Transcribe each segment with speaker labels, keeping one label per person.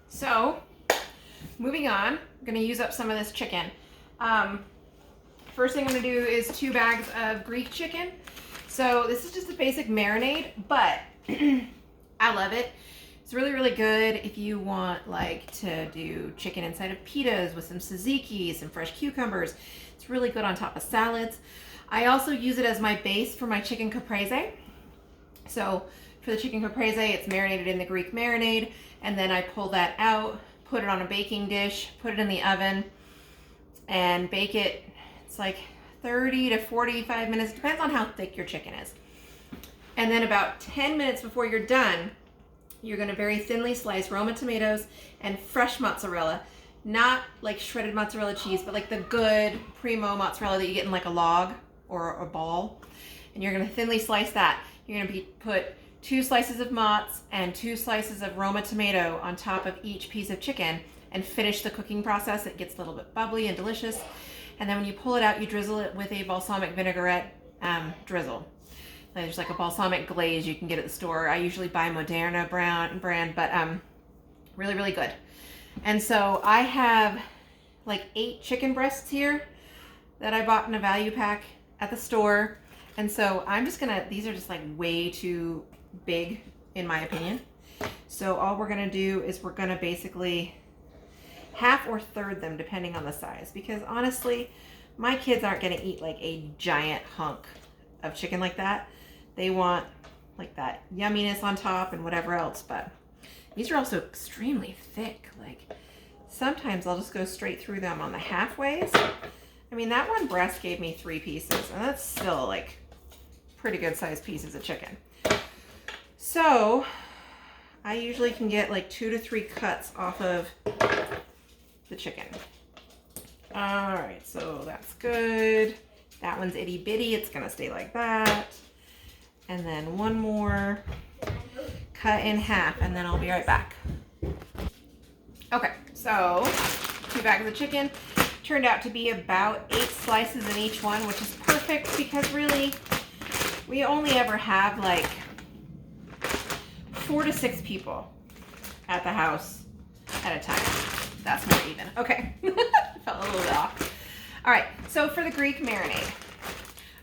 Speaker 1: So, moving on, I'm gonna use up some of this chicken. First thing I'm gonna do is 2 bags of Greek chicken. So this is just a basic marinade, but I love it. It's really, really good if you want like to do chicken inside of pitas with some tzatziki, some fresh cucumbers. It's really good on top of salads. I also use it as my base for my chicken caprese. So for the chicken caprese, it's marinated in the Greek marinade, and then I pull that out, put it on a baking dish, put it in the oven, and bake it. It's like 30 to 45 minutes, depends on how thick your chicken is. And then about 10 minutes before you're done, you're gonna very thinly slice Roma tomatoes and fresh mozzarella. Not like shredded mozzarella cheese, but like the good primo mozzarella that you get in like a log or a ball. And you're gonna thinly slice that. You're gonna put 2 slices of mozz and 2 slices of Roma tomato on top of each piece of chicken and finish the cooking process. It gets a little bit bubbly and delicious. And then when you pull it out, you drizzle it with a balsamic vinaigrette drizzle. There's like a balsamic glaze you can get at the store. I usually buy Moderna brand, but really, really good. And so I have like 8 chicken breasts here that I bought in a value pack at the store. And so I'm just gonna, these are just like way too big in my opinion. So all we're gonna do is we're gonna basically half or third them depending on the size, because honestly, my kids aren't gonna eat like a giant hunk of chicken like that. They want like that yumminess on top and whatever else, but these are also extremely thick. Like sometimes I'll just go straight through them on the halfways. I mean, that one breast gave me 3 pieces, and that's still like pretty good sized pieces of chicken. So I usually can get like 2 to 3 cuts off of the chicken. All right, so that's good. That one's itty bitty, it's gonna stay like that. And then one more cut in half, and then I'll be right back. Okay, so 2 bags of chicken. Turned out to be about 8 slices in each one, which is perfect because really we only ever have like 4 to 6 people at the house at a time. That's more even. Okay, felt a little bit off. All right, so for the Greek marinade,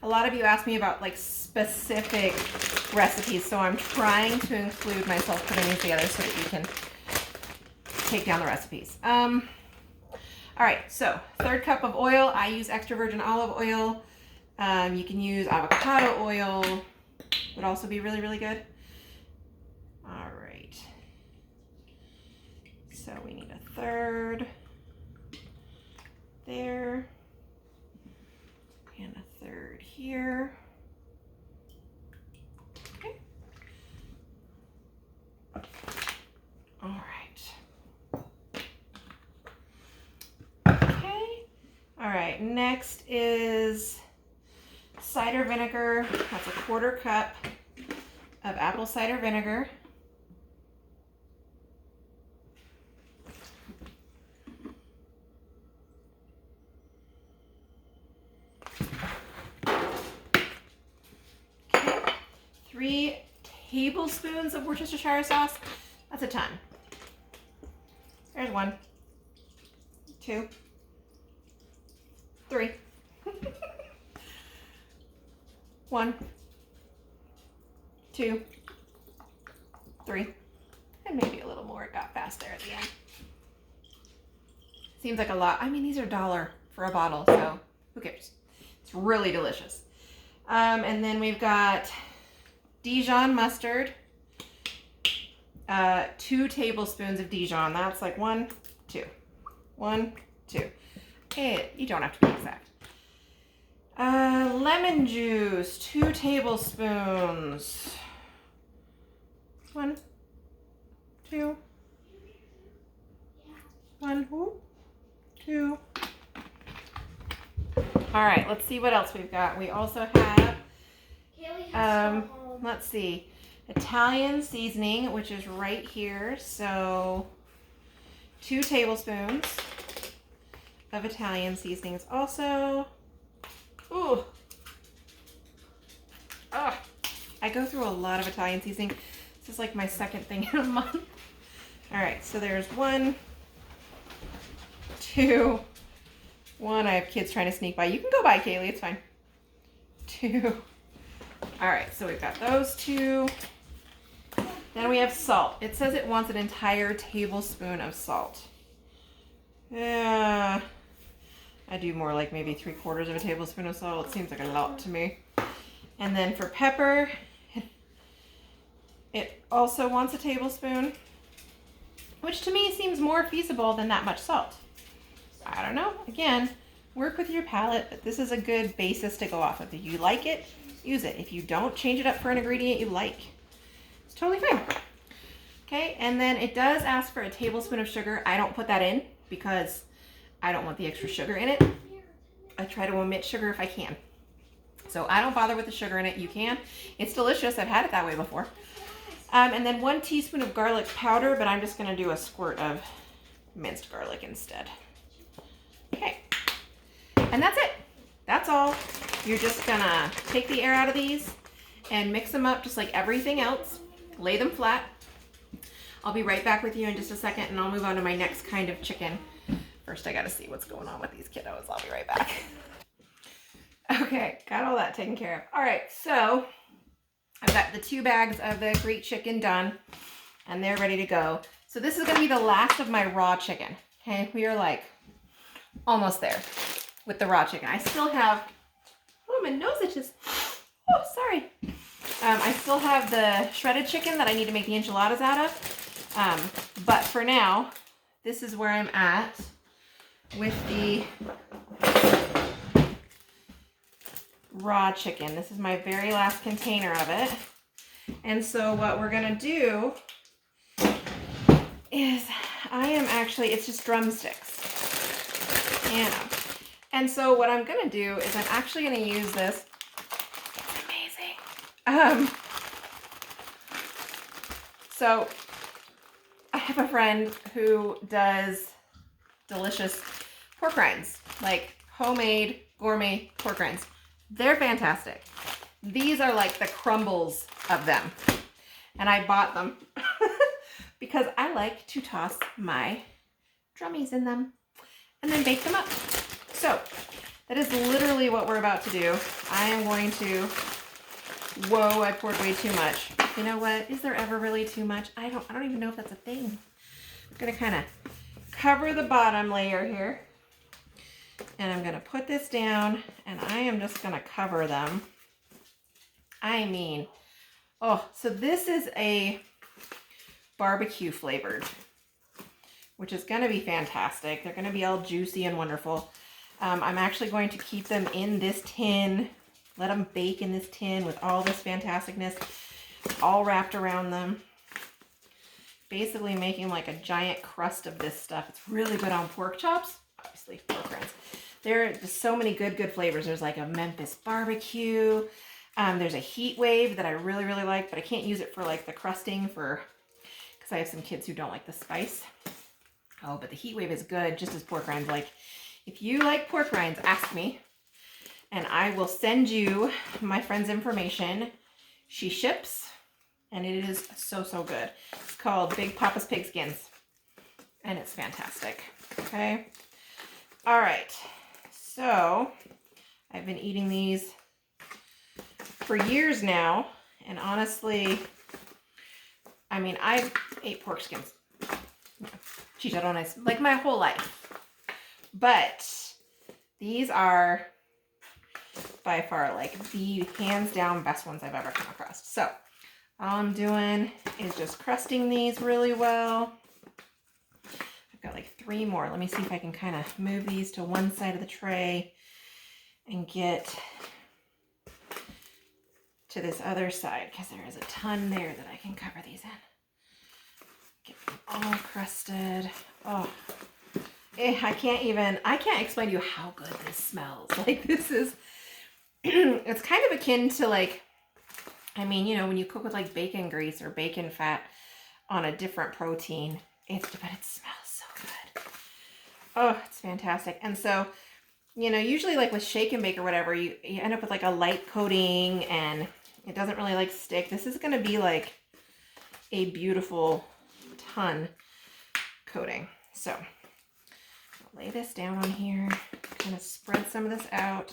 Speaker 1: a lot of you asked me about like specific recipes, so I'm trying to include myself putting these together so that you can take down the recipes. All right, so 1/3 cup of oil. I use extra virgin olive oil. You can use avocado oil. Would also be really, really good. All right. So we need 1/3 there. And 1/3 here. Okay. All right. All right, next is cider vinegar. That's 1/4 cup of apple cider vinegar. Okay. 3 tablespoons of Worcestershire sauce. That's a ton. There's 1, 2, 3. 1, 2, 3, and maybe a little more. It got fast there at the end. Seems like a lot. I mean, these are $1 for a bottle, so who cares? It's really delicious. And then we've got Dijon mustard. 2 tablespoons of Dijon. That's like 1, 2, 1, 2. Okay, you don't have to be exact. Lemon juice, 2 tablespoons. 1, 2, 1, 2. All right, let's see what else we've got. We also have, let's see, Italian seasoning, which is right here. So 2 tablespoons of Italian seasonings also. Ooh. I go through a lot of Italian seasoning. This is like my 2nd thing in a month. All right, so there's 1, 2, 1. I have kids trying to sneak by. You can go by, Kaylee, it's fine. 2. All right, so we've got those 2. Then we have salt. It says it wants an entire tablespoon of salt. Yeah, I do more like maybe 3/4 of a tablespoon of salt. It seems like a lot to me. And then for pepper, it also wants a tablespoon, which to me seems more feasible than that much salt. I don't know. Again, work with your palate, but this is a good basis to go off of. If you like it, use it. If you don't, change it up for an ingredient you like. It's totally fine. Okay, and then it does ask for a tablespoon of sugar. I don't put that in because I don't want the extra sugar in it. I try to omit sugar if I can. So I don't bother with the sugar in it. You can. It's delicious. I've had it that way before. And then 1 teaspoon of garlic powder, but I'm just going to do a squirt of minced garlic instead. Okay. And that's it. That's all. You're just going to take the air out of these and mix them up just like everything else. Lay them flat. I'll be right back with you in just a second, and I'll move on to my next kind of chicken. First, I got to see what's going on with these kiddos. I'll be right back. Okay, got all that taken care of. All right, so I've got the 2 bags of the Greek chicken done, and they're ready to go. So this is going to be the last of my raw chicken. Okay, we are like almost there with the raw chicken. I still have, oh, my nose itches. Oh, sorry. I still have the shredded chicken that I need to make the enchiladas out of. But for now, this is where I'm at with the raw chicken. This is my very last container of it. And so what we're going to do is it's just drumsticks. And so what I'm going to do is I'm actually going to use this. It's amazing. So I have a friend who does delicious pork rinds, like homemade gourmet pork rinds. They're fantastic. These are like the crumbles of them. And I bought them because I like to toss my drummies in them and then bake them up. So that is literally what we're about to do. I am going to, whoa, I poured way too much. You know what? Is there ever really too much? I don't even know if that's a thing. I'm gonna kind of cover the bottom layer here. And I'm gonna put this down, and I am just gonna cover them. I mean, oh, so this is a barbecue flavored, which is gonna be fantastic. They're gonna be all juicy and wonderful. I'm actually going to keep them in this tin, let them bake in this tin with all this fantasticness all wrapped around them. Basically making like a giant crust of this stuff. It's really good on pork chops. Obviously, pork rinds. There are just so many good flavors. There's like a Memphis barbecue. There's a heat wave that I really like, but I can't use it for like the crusting because I have some kids who don't like the spice. Oh, but the heat wave is good, just as pork rinds. Like, if you like pork rinds, ask me, and I will send you my friend's information. She ships, and it is so good. It's called Big Papa's Pig Skins, and it's fantastic. Okay. All right. So I've been eating these for years now, and honestly, I mean, I've ate pork skins, chicharrones, nice, like my whole life, but these are by far like the hands down best ones I've ever come across. So all I'm doing is just crusting these really well. I've got like 3 more. Let me see if I can kind of move these to one side of the tray and get to this other side, because there is a ton there that I can cover these in. Get them all crusted. Oh, I can't explain to you how good this smells. Like, this is, it's kind of akin to like, I mean, you know, when you cook with like bacon grease or bacon fat on a different protein, but it smells so good. Oh, it's fantastic. And so, you know, usually like with shake and bake or whatever, you end up with like a light coating and it doesn't really like stick. This is going to be like a beautiful ton coating. So I'll lay this down on here, kind of spread some of this out,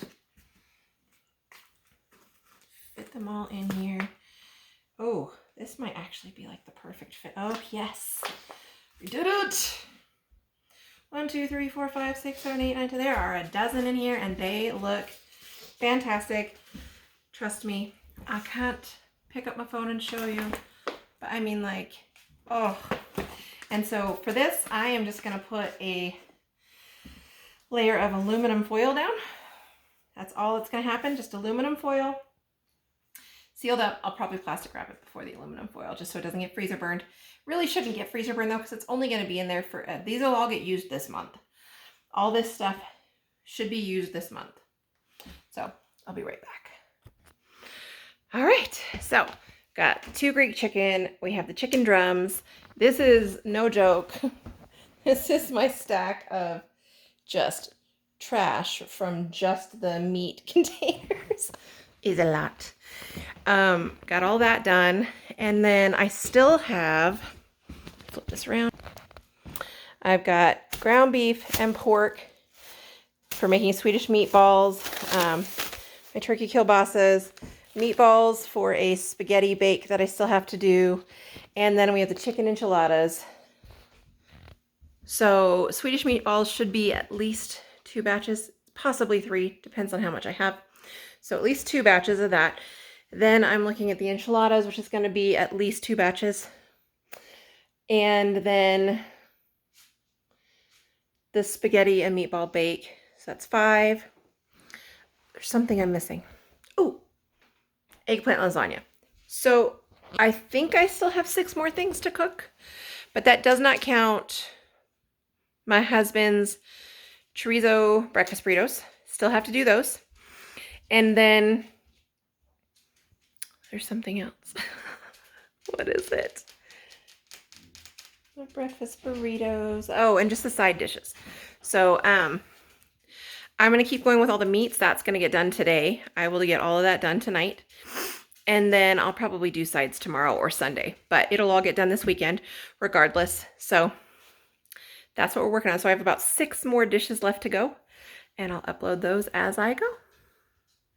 Speaker 1: fit them all in here. Oh, this might actually be like the perfect fit. Oh, yes. We did it. 1, 2, 3, 4, 5, 6, 7, 8, 9, 10. There are a dozen in here and they look fantastic. Trust me, I can't pick up my phone and show you, but I mean like, oh. And so for this, I am just gonna put a layer of aluminum foil down. That's all that's gonna happen, just aluminum foil. Sealed up. I'll probably plastic wrap it before the aluminum foil just so it doesn't get freezer burned. Really shouldn't get freezer burned though because it's only going to be in there for, these will all get used this month. All this stuff should be used this month. So I'll be right back. All right, so got 2 Greek chicken. We have the chicken drums. This is no joke. This is my stack of just trash from just the meat containers. Is a lot. Got all that done, and then I still have, flip this around, I've got ground beef and pork for making Swedish meatballs, my turkey kielbasa's, meatballs for a spaghetti bake that I still have to do, and then we have the chicken enchiladas. So Swedish meatballs should be at least 2 batches, possibly 3, depends on how much I have. So at least 2 batches of that. Then I'm looking at the enchiladas, which is going to be at least 2 batches. And then the spaghetti and meatball bake. So that's 5. There's something I'm missing. Oh, eggplant lasagna. So I think I still have 6 more things to cook, but that does not count my husband's chorizo breakfast burritos. Still have to do those. And then there's something else. What is it? The breakfast burritos. Oh, and just the side dishes. So I'm going to keep going with all the meats. That's going to get done today. I will get all of that done tonight. And then I'll probably do sides tomorrow or Sunday. But it'll all get done this weekend regardless. So that's what we're working on. So I have about 6 more dishes left to go. And I'll upload those as I go.